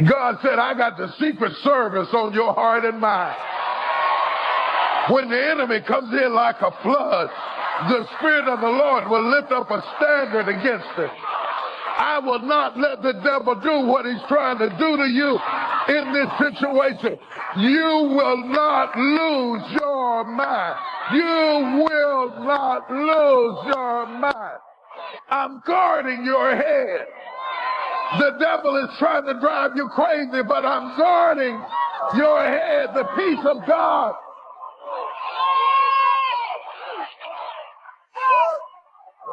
God said, I got the secret service on your heart and mind. When the enemy comes in like a flood, the Spirit of the Lord will lift up a standard against it. I will not let the devil do what he's trying to do to you in this situation. You will not lose your mind. You will not lose your mind. I'm guarding your head. The devil is trying to drive you crazy, but I'm guarding your head, the peace of God.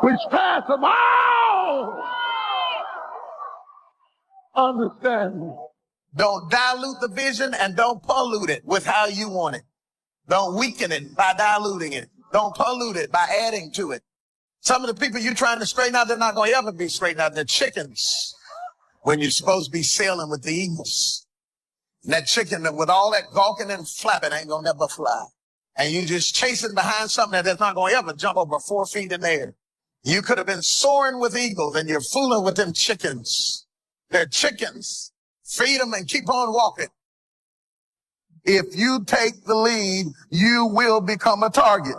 Which passes all understanding. Don't dilute the vision and don't pollute it with how you want it. Don't weaken it by diluting it. Don't pollute it by adding to it. Some of the people you're trying to straighten out, they're not going to ever be straightened out. They're chickens when you're supposed to be sailing with the eagles. And that chicken with all that gawking and flapping ain't going to never fly. And you just chasing behind something that's not going to ever jump over 4 feet in the air. You could have been soaring with eagles and you're fooling with them chickens. They're chickens. Feed them and keep on walking. If you take the lead, you will become a target.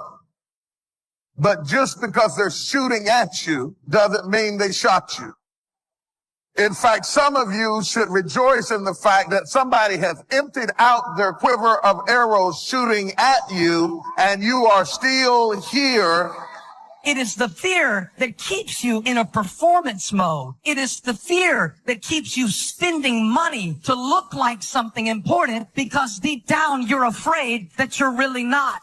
But just because they're shooting at you doesn't mean they shot you. In fact, some of you should rejoice in the fact that somebody has emptied out their quiver of arrows shooting at you, and you are still here. It is the fear that keeps you in a performance mode. It is the fear that keeps you spending money to look like something important because deep down you're afraid that you're really not.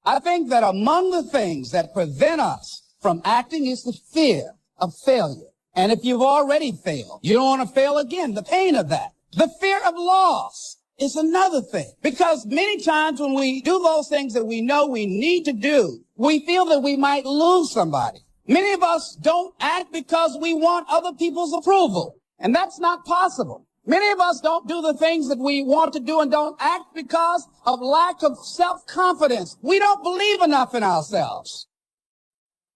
I think that among the things that prevent us from acting is the fear of failure. And if you've already failed, you don't want to fail again, the pain of that. The fear of loss is another thing. Because many times when we do those things that we know we need to do, we feel that we might lose somebody. Many of us don't act because we want other people's approval. And that's not possible. Many of us don't do the things that we want to do and don't act because of lack of self-confidence. We don't believe enough in ourselves.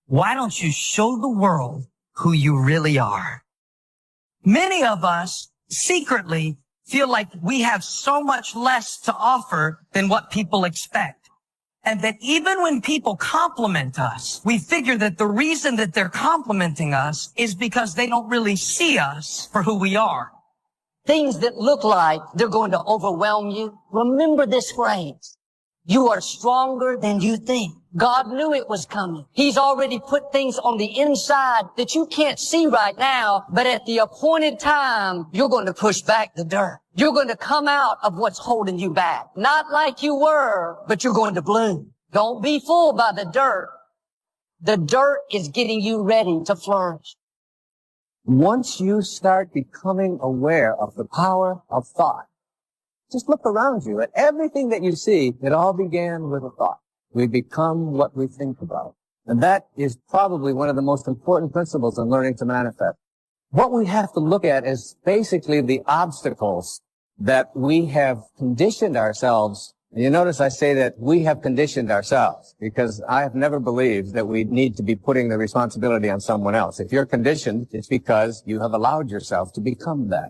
Why don't you show the world who you really are? Many of us secretly feel like we have so much less to offer than what people expect. And that even when people compliment us, we figure that the reason that they're complimenting us is because they don't really see us for who we are. Things that look like they're going to overwhelm you. Remember this phrase. You are stronger than you think. God knew it was coming. He's already put things on the inside that you can't see right now, but at the appointed time, you're going to push back the dirt. You're going to come out of what's holding you back. Not like you were, but you're going to bloom. Don't be fooled by the dirt. The dirt is getting you ready to flourish. Once you start becoming aware of the power of thought, just look around you at everything that you see. It all began with a thought. We become what we think about. And that is probably one of the most important principles in learning to manifest. What we have to look at is basically the obstacles that we have conditioned ourselves. And you notice I say that we have conditioned ourselves because I have never believed that we need to be putting the responsibility on someone else. If you're conditioned, it's because you have allowed yourself to become that.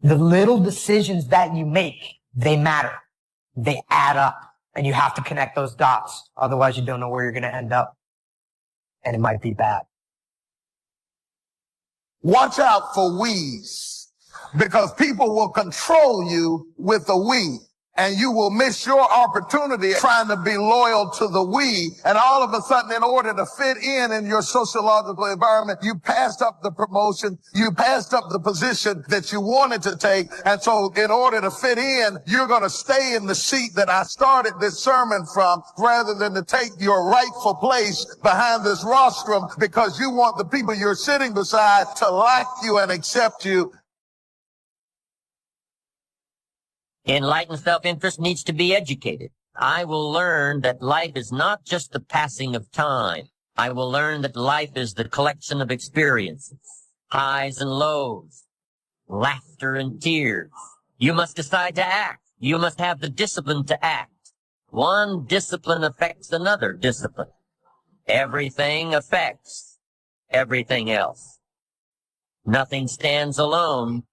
The little decisions that you make, they matter. They add up. And you have to connect those dots. Otherwise, you don't know where you're going to end up. And it might be bad. Watch out for we's, because people will control you with a we. And you will miss your opportunity trying to be loyal to the we. And all of a sudden, in order to fit in your sociological environment, you passed up the promotion. You passed up the position that you wanted to take. And so in order to fit in, you're going to stay in the seat that I started this sermon from rather than to take your rightful place behind this rostrum because you want the people you're sitting beside to like you and accept you. Enlightened self-interest needs to be educated. I will learn that life is not just the passing of time. I will learn that life is the collection of experiences, highs and lows, laughter and tears. You must decide to act. You must have the discipline to act. One discipline affects another discipline. Everything affects everything else. Nothing stands alone.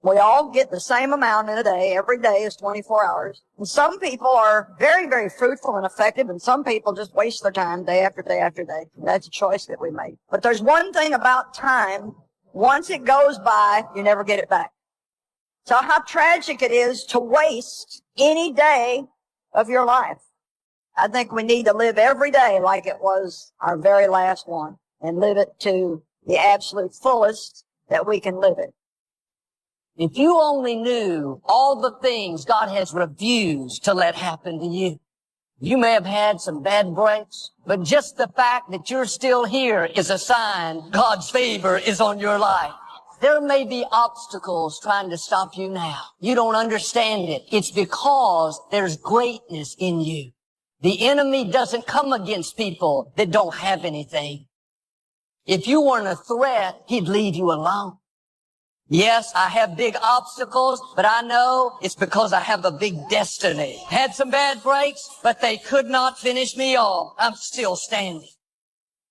We all get the same amount in a day. Every day is 24 hours. And some people are very, very fruitful and effective, and some people just waste their time day after day after day. That's a choice that we make. But there's one thing about time. Once it goes by, you never get it back. So how tragic it is to waste any day of your life. I think we need to live every day like it was our very last one and live it to the absolute fullest that we can live it. If you only knew all the things God has refused to let happen to you, you may have had some bad breaks, but just the fact that you're still here is a sign God's favor is on your life. There may be obstacles trying to stop you now. You don't understand it. It's because there's greatness in you. The enemy doesn't come against people that don't have anything. If you weren't a threat, he'd leave you alone. Yes, I have big obstacles, but I know it's because I have a big destiny. Had some bad breaks, but they could not finish me off. I'm still standing.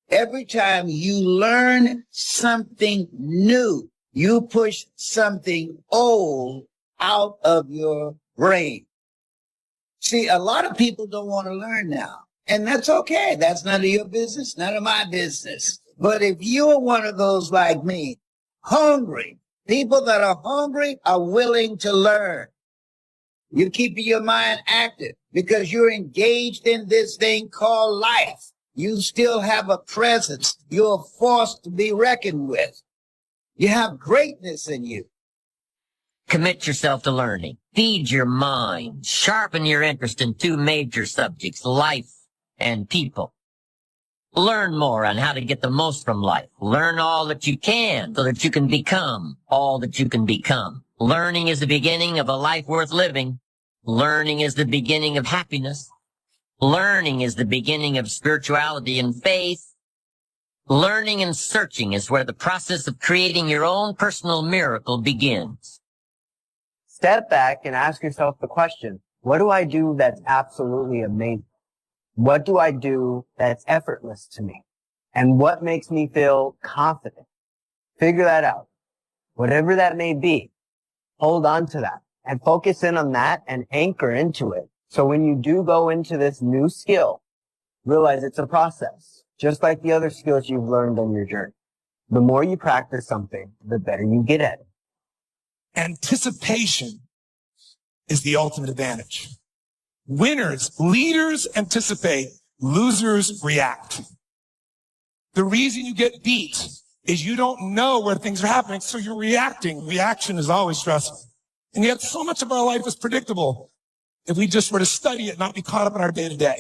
Every time you learn something new, you push something old out of your brain. See, a lot of people don't want to learn now, and that's okay. That's none of your business, none of my business. But if you're one of those like me, hungry, people that are hungry are willing to learn. You're keeping your mind active because you're engaged in this thing called life. You still have a presence. You're a force to be reckoned with. You have greatness in you. Commit yourself to learning. Feed your mind. Sharpen your interest in two major subjects, life and people. Learn more on how to get the most from life. Learn all that you can so that you can become all that you can become. Learning is the beginning of a life worth living. Learning is the beginning of happiness. Learning is the beginning of spirituality and faith. Learning and searching is where the process of creating your own personal miracle begins. Step back and ask yourself the question, what do I do that's absolutely amazing? What do I do that's effortless to me? And what makes me feel confident? Figure that out. Whatever that may be, hold on to that and focus in on that and anchor into it. So when you do go into this new skill, realize it's a process, just like the other skills you've learned on your journey. The more you practice something, the better you get at it. Anticipation is the ultimate advantage. Winners, leaders anticipate, losers react. The reason you get beat is you don't know where things are happening, so you're reacting. Reaction is always stressful. And yet so much of our life is predictable if we just were to study it, not be caught up in our day-to-day.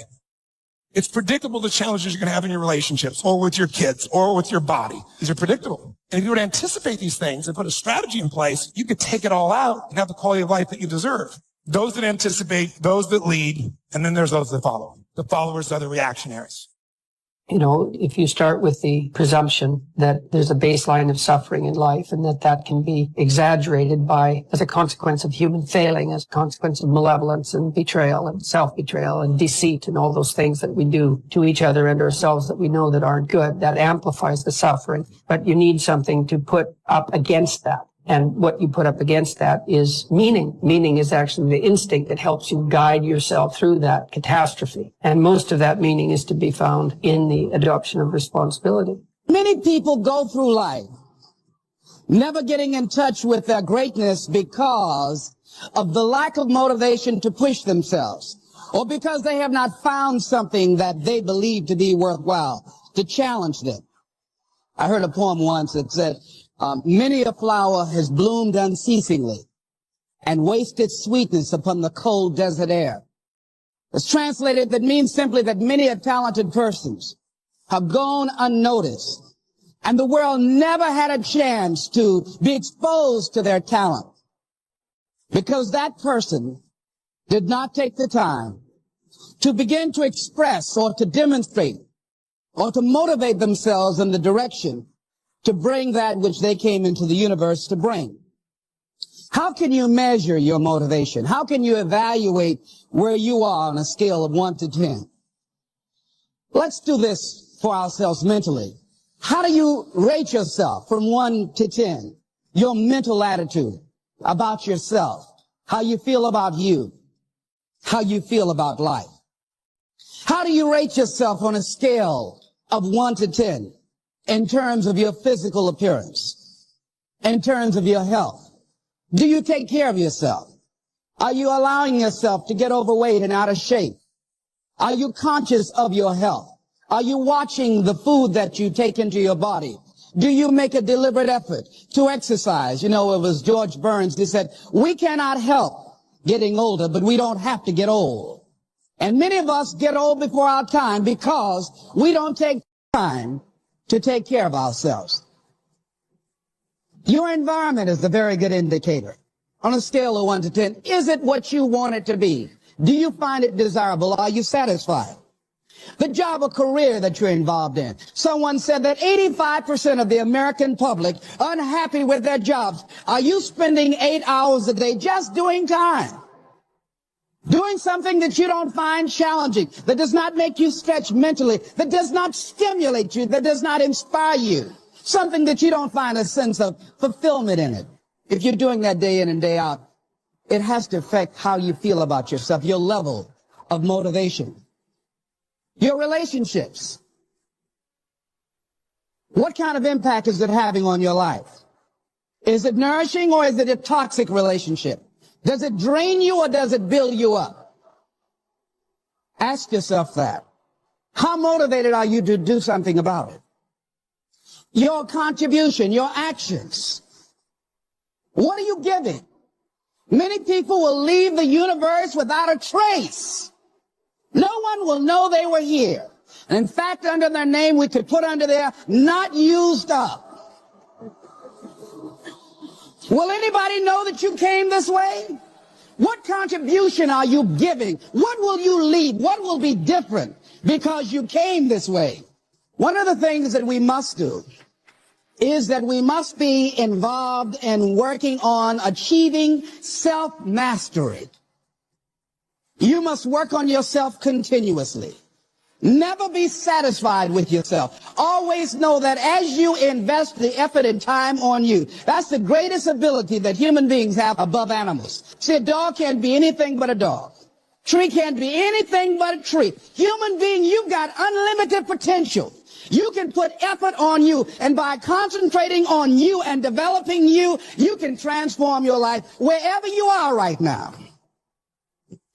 It's predictable the challenges you're going to have in your relationships or with your kids or with your body. These are predictable. And if you were to anticipate these things and put a strategy in place, you could take it all out and have the quality of life that you deserve. Those that anticipate, those that lead, and then there's those that follow. The followers are the reactionaries. You know, if you start with the presumption that there's a baseline of suffering in life and that can be exaggerated as a consequence of human failing, as a consequence of malevolence and betrayal and self-betrayal and deceit and all those things that we do to each other and ourselves that we know that aren't good, that amplifies the suffering. But you need something to put up against that. And what you put up against that is meaning. Meaning is actually the instinct that helps you guide yourself through that catastrophe. And most of that meaning is to be found in the adoption of responsibility. Many people go through life never getting in touch with their greatness because of the lack of motivation to push themselves, or because they have not found something that they believe to be worthwhile to challenge them. I heard a poem once that said, many a flower has bloomed unceasingly and wasted sweetness upon the cold desert air. It's translated, that means simply that many a talented persons have gone unnoticed, and the world never had a chance to be exposed to their talent because that person did not take the time to begin to express or to demonstrate or to motivate themselves in the direction to bring that which they came into the universe to bring. How can you measure your motivation? How can you evaluate where you are on a scale of 1 to 10? Let's do this for ourselves mentally. How do you rate yourself from 1 to 10? Your mental attitude about yourself, how you feel about you, how you feel about life. How do you rate yourself on a scale of 1 to 10 in terms of your physical appearance, in terms of your health? Do you take care of yourself? Are you allowing yourself to get overweight and out of shape? Are you conscious of your health? Are you watching the food that you take into your body? Do you make a deliberate effort to exercise? You know, it was George Burns who said, we cannot help getting older, but we don't have to get old. And many of us get old before our time because we don't take time to take care of ourselves. Your environment is a very good indicator. On a scale of 1 to 10, is it what you want it to be? Do you find it desirable? Are you satisfied? The job or career that you're involved in. Someone said that 85% of the American public are unhappy with their jobs. Are you spending 8 hours a day just doing time? Doing something that you don't find challenging, that does not make you stretch mentally, that does not stimulate you, that does not inspire you. Something that you don't find a sense of fulfillment in it. If you're doing that day in and day out, it has to affect how you feel about yourself, your level of motivation. Your relationships. What kind of impact is it having on your life? Is it nourishing or is it a toxic relationship? Does it drain you or does it build you up? Ask yourself that. How motivated are you to do something about it? Your contribution, your actions. What are you giving? Many people will leave the universe without a trace. No one will know they were here. And in fact, under their name, we could put under there, not used up. Will anybody know that you came this way? What contribution are you giving? What will you leave? What will be different because you came this way? One of the things that we must do is that we must be involved in working on achieving self-mastery. You must work on yourself continuously. Never be satisfied with yourself. Always know that as you invest the effort and time on you, that's the greatest ability that human beings have above animals. See, a dog can't be anything but a dog. Tree can't be anything but a tree. Human being, you've got unlimited potential. You can put effort on you, and by concentrating on you and developing you, you can transform your life wherever you are right now.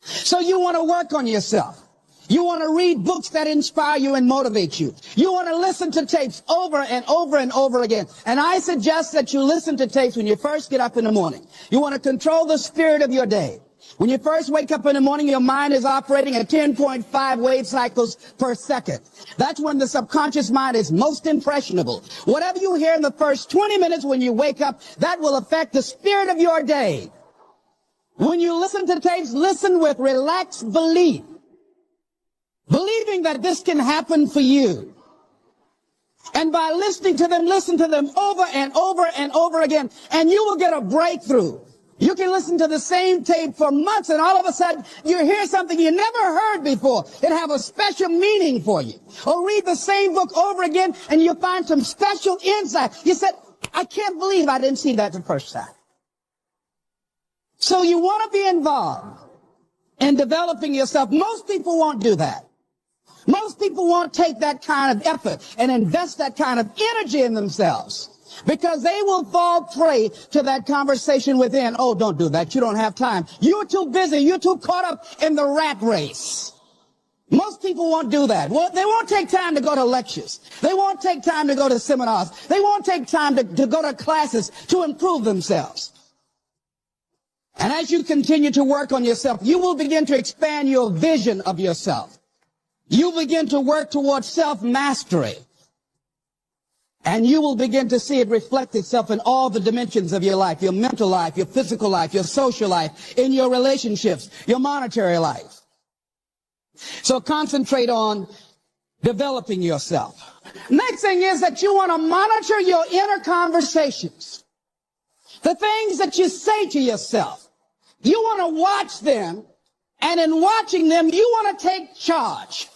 So you want to work on yourself. You want to read books that inspire you and motivate you. You want to listen to tapes over and over and over again. And I suggest that you listen to tapes when you first get up in the morning. You want to control the spirit of your day. When you first wake up in the morning, your mind is operating at 10.5 wave cycles per second. That's when the subconscious mind is most impressionable. Whatever you hear in the first 20 minutes when you wake up, that will affect the spirit of your day. When you listen to tapes, listen with relaxed belief. Believing that this can happen for you. And by listening to them, listen to them over and over and over again, and you will get a breakthrough. You can listen to the same tape for months, and all of a sudden, you hear something you never heard before. It have a special meaning for you. Or read the same book over again, and you find some special insight. You said, I can't believe I didn't see that the first time. So you want to be involved in developing yourself. Most people won't do that. Most people won't take that kind of effort and invest that kind of energy in themselves because they will fall prey to that conversation within. Oh, don't do that. You don't have time. You're too busy. You're too caught up in the rat race. Most people won't do that. Well, they won't take time to go to lectures. They won't take time to go to seminars. They won't take time to go to classes to improve themselves. And as you continue to work on yourself, you will begin to expand your vision of yourself. You begin to work towards self-mastery. And you will begin to see it reflect itself in all the dimensions of your life, your mental life, your physical life, your social life, in your relationships, your monetary life. So concentrate on developing yourself. Next thing is that you want to monitor your inner conversations. The things that you say to yourself. You want to watch them, and in watching them, you want to take charge.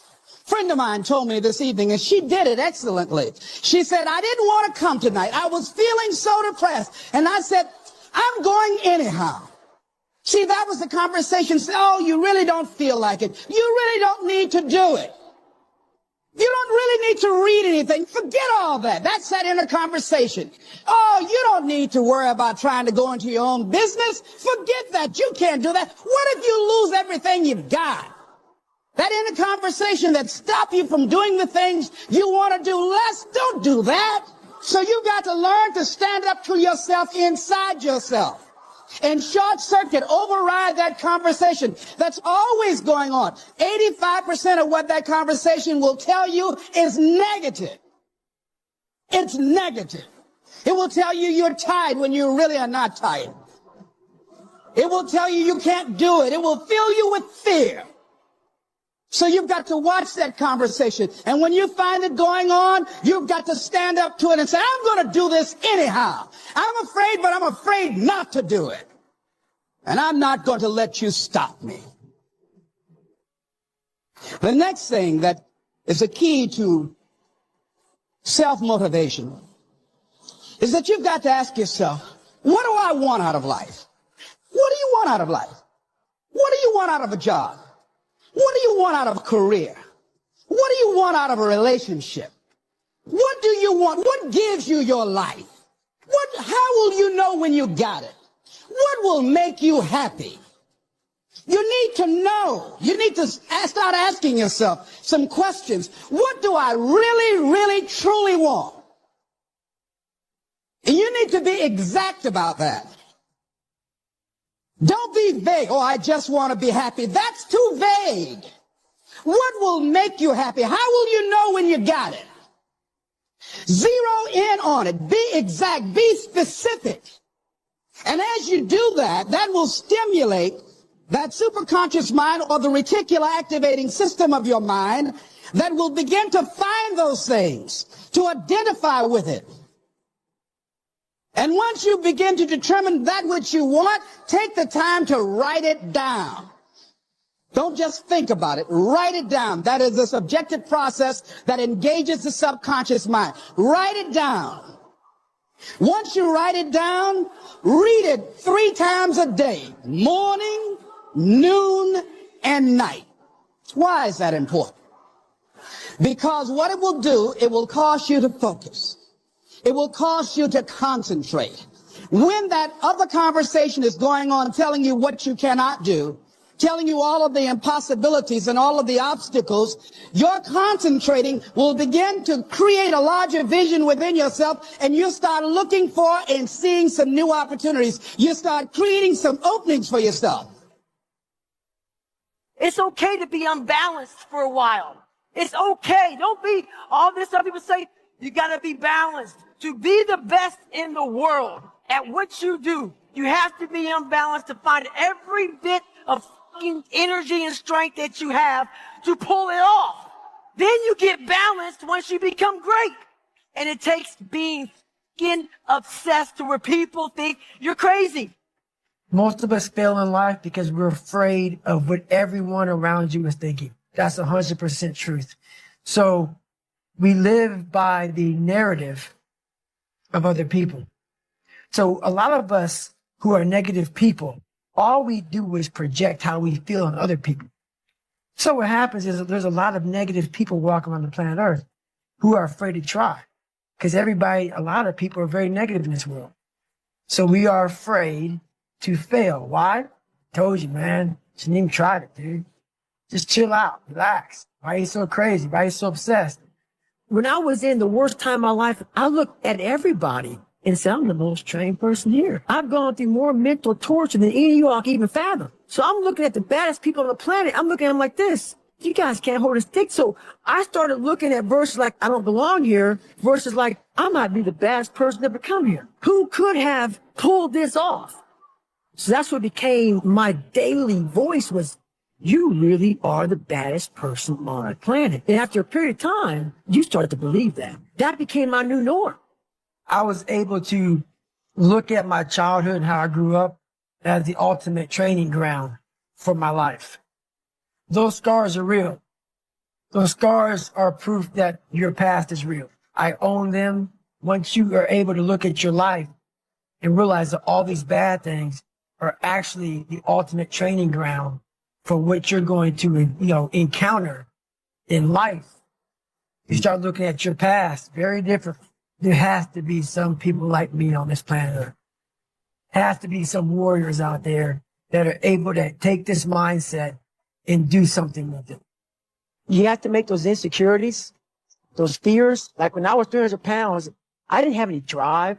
Friend of mine told me this evening, and she did it excellently. She said, I didn't want to come tonight. I was feeling so depressed. And I said, I'm going anyhow. See, that was the conversation. Oh, you really don't feel like it. You really don't need to do it. You don't really need to read anything. Forget all that. That's that inner conversation. Oh, you don't need to worry about trying to go into your own business. Forget that. You can't do that. What if you lose everything you've got? That inner conversation that stops you from doing the things you want to do less, don't do that. So you got to learn to stand up to yourself inside yourself and short circuit, override that conversation that's always going on. 85% of what that conversation will tell you is negative. It's negative. It will tell you you're tired when you really are not tired. It will tell you you can't do it. It will fill you with fear. So you've got to watch that conversation. And when you find it going on, you've got to stand up to it and say, I'm going to do this anyhow. I'm afraid, but I'm afraid not to do it. And I'm not going to let you stop me. The next thing that is a key to self-motivation is that you've got to ask yourself, what do I want out of life? What do you want out of life? What do you want out of a job? What do you want out of a career? What do you want out of a relationship? What do you want? What gives you your life? How will you know when you got it? What will make you happy? You need to know. You need to start asking yourself some questions. What do I really, really, truly want? And you need to be exact about that. Don't be vague. Oh, I just want to be happy. That's too vague. What will make you happy? How will you know when you got it? Zero in on it. Be exact. Be specific. And as you do that, that will stimulate that superconscious mind or the reticular activating system of your mind that will begin to find those things, to identify with it. And once you begin to determine that which you want, take the time to write it down. Don't just think about it. Write it down. That is a subjective process that engages the subconscious mind. Write it down. Once you write it down, read it 3 times a day. Morning, noon, and night. Why is that important? Because what it will do, it will cause you to focus. It will cause you to concentrate. When that other conversation is going on telling you what you cannot do, telling you all of the impossibilities and all of the obstacles, your concentrating will begin to create a larger vision within yourself, and you'll start looking for and seeing some new opportunities. You start creating some openings for yourself. It's okay to be unbalanced for a while. It's okay. Don't be all this stuff people say. You got to be balanced. To be the best in the world at what you do, you have to be unbalanced to find every bit of fucking energy and strength that you have to pull it off. Then you get balanced once you become great. And it takes being fucking obsessed to where people think you're crazy. Most of us fail in life because we're afraid of what everyone around you is thinking. That's 100% truth. So we live by the narrative of other people. So a lot of us who are negative people, all we do is project how we feel on other people. So what happens is that there's a lot of negative people walking around the planet Earth who are afraid to try. Because a lot of people are very negative in this world. So we are afraid to fail. Why? Told you, man. Shouldn't even try it, dude. Just chill out, relax. Why are you so crazy? Why are you so obsessed? When I was in the worst time of my life, I looked at everybody and said, I'm the most trained person here. I've gone through more mental torture than any of you all can even fathom. So I'm looking at the baddest people on the planet. I'm looking at them like this. You guys can't hold a stick. So I started looking at verses like, I don't belong here, versus like, I might be the baddest person to ever come here. Who could have pulled this off? So that's what became my daily voice was, you really are the baddest person on the planet. And after a period of time, you started to believe that. That became my new norm. I was able to look at my childhood and how I grew up as the ultimate training ground for my life. Those scars are real. Those scars are proof that your past is real. I own them. Once you are able to look at your life and realize that all these bad things are actually the ultimate training ground for what you're going to, encounter in life. You start looking at your past very different. There has to be some people like me on this planet Earth. Has to be some warriors out there that are able to take this mindset and do something with it. You have to make those insecurities, those fears. Like when I was 300 pounds, I didn't have any drive.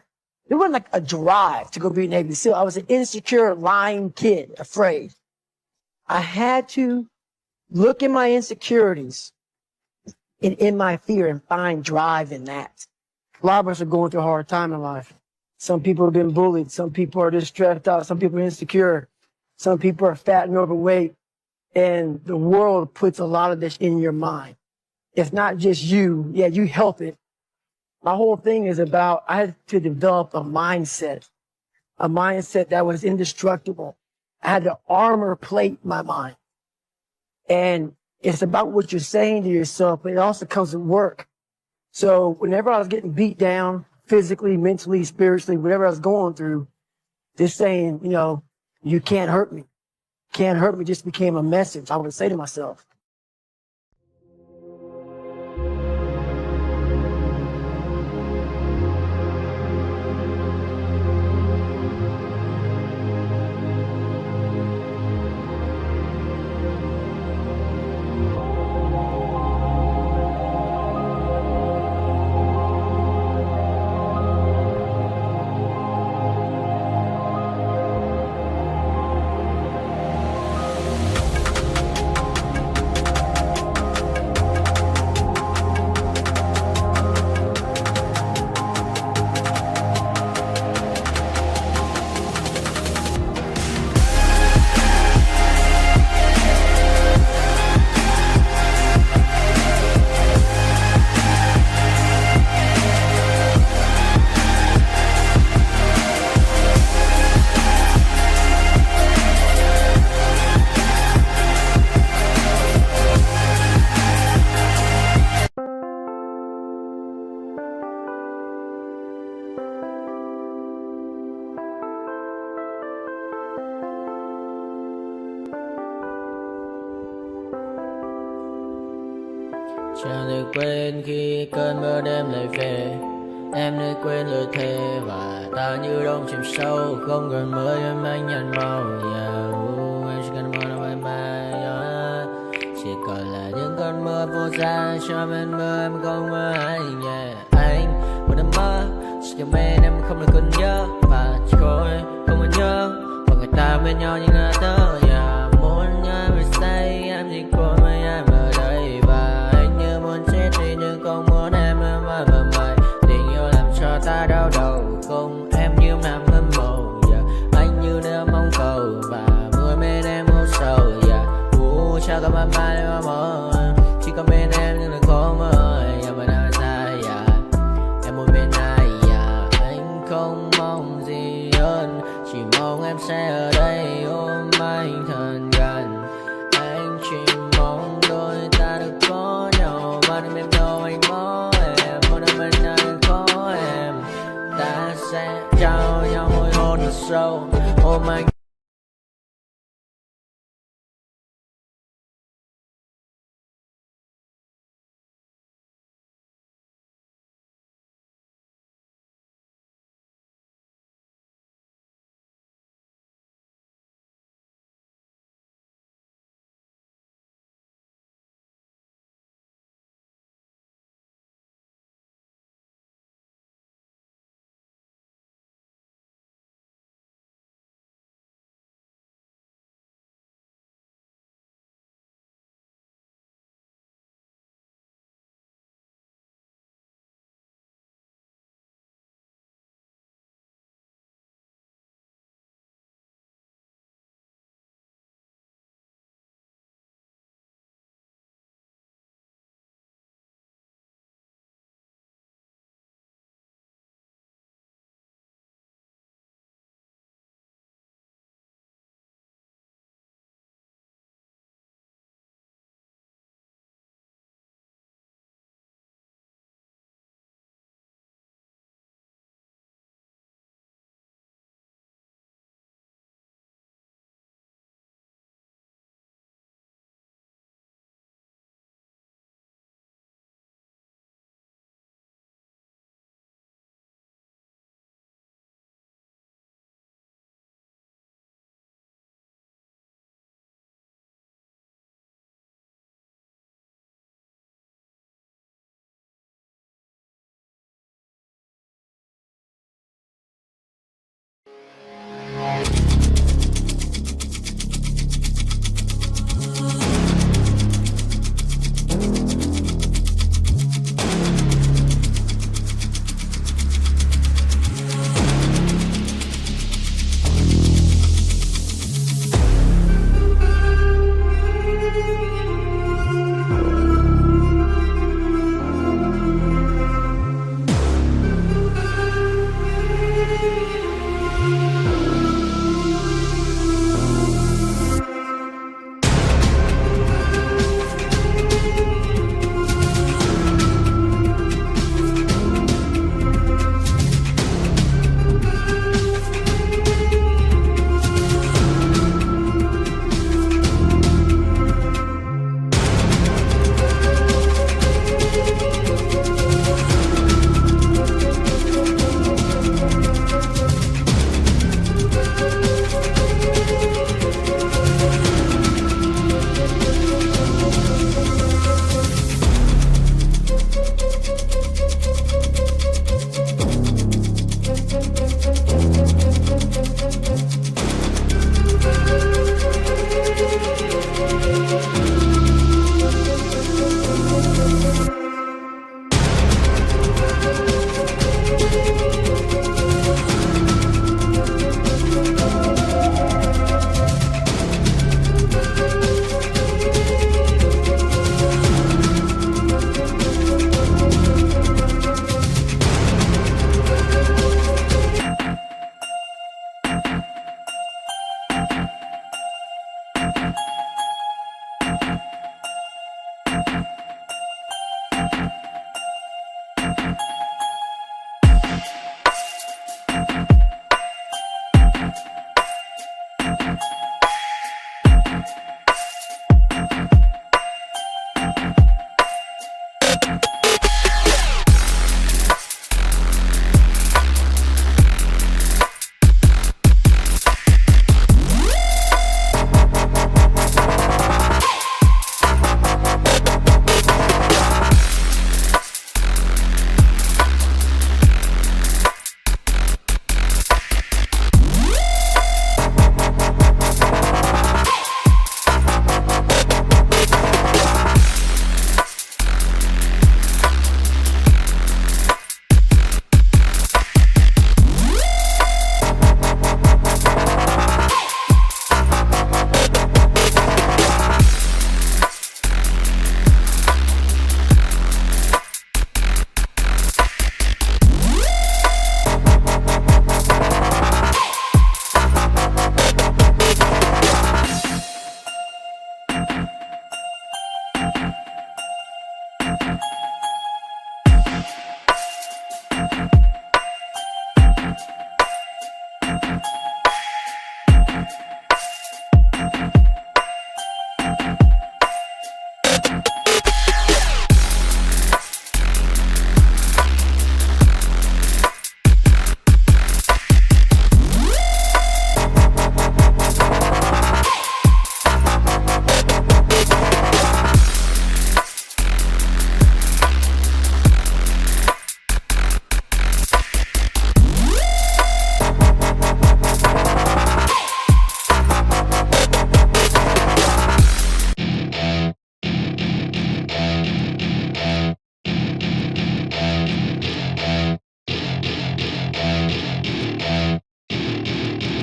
There wasn't like a drive to go be a Navy SEAL. I was an insecure, lying kid, afraid. I had to look at my insecurities and in my fear and find drive in that. A lot of us are going through a hard time in life. Some people have been bullied. Some people are just stressed out. Some people are insecure. Some people are fat and overweight. And the world puts a lot of this in your mind. It's not just you. Yeah, you help it. My whole thing is about, I had to develop a mindset that was indestructible. I had to armor plate my mind. And it's about what you're saying to yourself, but it also comes with work. So whenever I was getting beat down, physically, mentally, spiritually, whatever I was going through, just saying, you can't hurt me. Can't hurt me just became a message I would say to myself. Chẳng được quên khi cơn mưa đêm lại về. Em nơi quên lời thề và ta như đông chìm sâu. Không còn mơ em anh nhận màu. Em chỉ cần mơ đâu em bay. Chỉ còn là những cơn mưa vô giá. Cho bên mơ em không mơ anh. Anh một đêm mơ chỉ cho bên em không được còn nhớ. Và chỉ có em không còn nhớ. Và người ta bên nhau như ngã tớ. Muốn nhớ về say em chỉ có mấy em ở đây. Và anh như muốn chết đi nhưng không muốn em mơ mày. Tình yêu làm cho ta đau đầu. Không em như nằm mơ mộng. Anh như đeo mong cầu. Và mưa bên em âu sầu. Chào cả mặt mai mà mơ. Chỉ có bên em nhưng đừng có mơ. Mà đã ra em muốn bên ai. Anh không mong gì hơn. Chỉ mong em sẽ ở đây ôm anh thật gần. Anh chỉ mong đôi ta được có nhau. Mà đừng em đâu anh có em. Muốn ở bên anh có em. Ta sẽ trao nhau môi hôn thật sâu. Ôm anh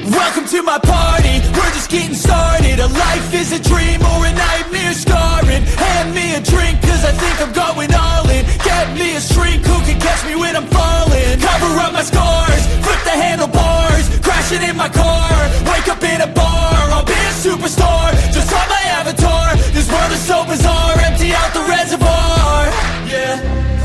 Welcome to my party, we're just getting started. A life is a dream or a nightmare scarring. Hand me a drink cause I think I'm going all in. Get me a shrink who can catch me when I'm falling. Cover up my scars, flip the handlebars, crashing in my car, wake up in a bar. I'll be a superstar, just on my avatar. This world is so bizarre, empty out the reservoir. Yeah,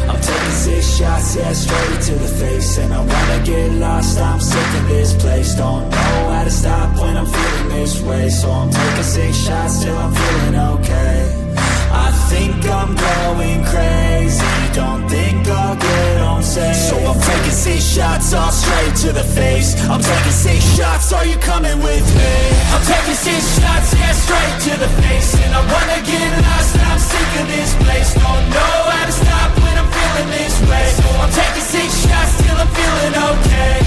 I'm taking 6 shots, yeah, straight to the face. And I wanna get lost, I'm sick of this place. Don't know how to stop when I'm feeling this way. So I'm taking 6 shots till I'm feeling okay. I think I'm going crazy, don't think I'll get on safe. So I'm taking 6 shots, all straight to the face. I'm taking 6 shots, are you coming with me? I'm taking 6 shots, yeah, straight to the face. And I wanna get lost, I'm sick of this place. Don't know how to stop when I'm feeling this way. So I'm taking 6 shots till I'm feeling okay.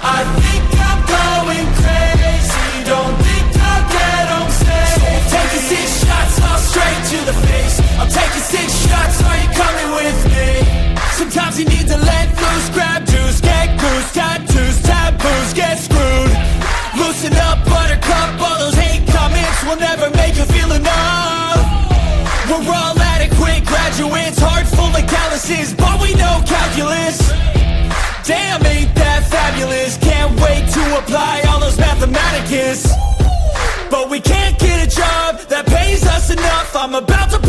I think I'm going crazy, don't think I'll get on safe. So I'm taking 6 shots, all straight to the face. I'm taking 6 shots, are you coming with me? Sometimes you need to let loose, grab juice, get goose, tattoos, taboos, get screwed. Loosen up, buttercup, all those hate comments will never make you feel enough. We're all adequate graduates, heart full of calluses, but we know calculus. Damn, ain't that fabulous? Can't wait to apply all those mathematicus. But we can't get a job that pays us enough. I'm about to